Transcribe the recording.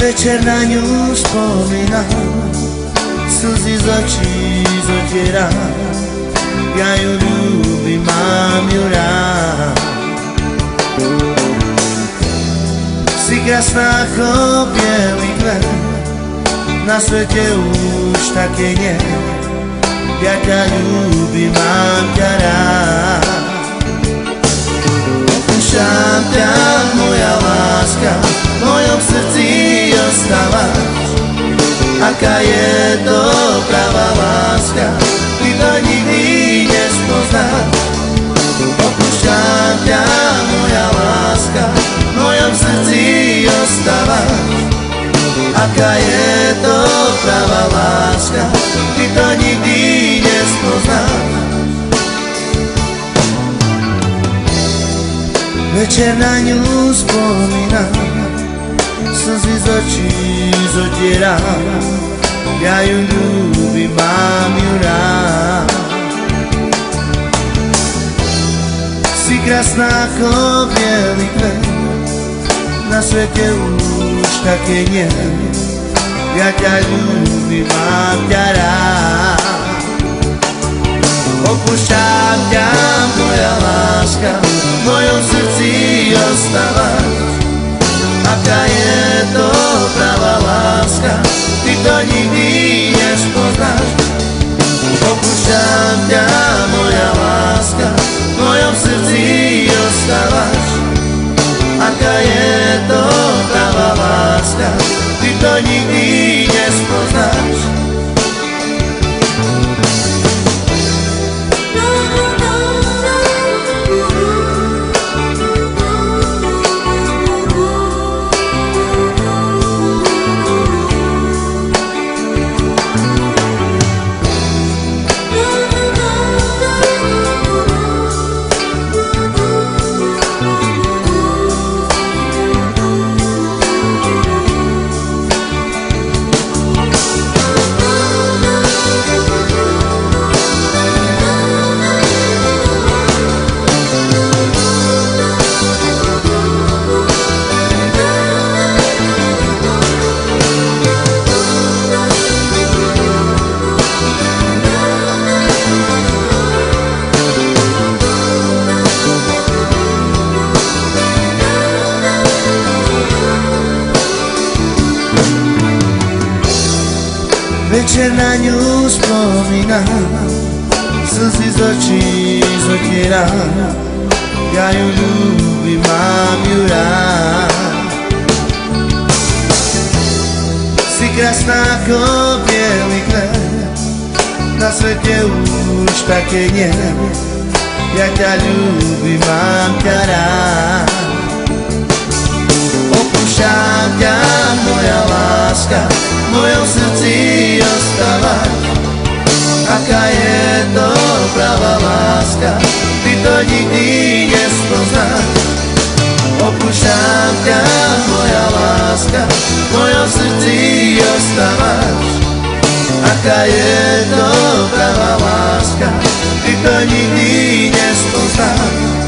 Večer na ňu spomínam, slzy z očí zotieram. Ja ju ľúbim, mám ju rád. Si krásna ako bielý kvet, na svete už také nie. Ja ťa ľúbim, mám ťa rád. Opúšťam ťa, moja láska, v mojom srdci ostávaš. Aká je to pravá láska, ty to nikdy nespoznáš. Opúšťam ťa, moja láska, v mojom srdci ostávaš. Aká je to pravá láska, ty to nikdy nespoznáš. Večer na ňu spomínam, slzy z očí zotieram. Ja ju ľúbim, mám ju rád. Si krásna ako bielý kvet, na svete už také nie. Ja ťa ľúbim, mám ťa rád. Opúšťam ťa, moja láska, v mojom srdci ostávaš. Aká je to pravá láska, ty to nikdy nespoznáš. Opúšťam ťa, moja láska, v mojom srdci ostávaš. Aká je to pravá láska, ty to nikdy nespoznáš. Večer na ňu spomínam, slzy z očí zotieram. Ja ju ľúbim, mám ju rád. Si krásna ako bielý kvet, na svete už také nie. Ja ťa ľúbim, mám ťa rád. Opúšťam ťa, moja láska, v mojom srdci ostávaš. Aká je to pravá láska, ty to nikdy nespoznáš. Opúšťam ťa, moja láska, v mojom srdci ostávaš. Aká je to pravá láska, ty to nikdy nespoznáš.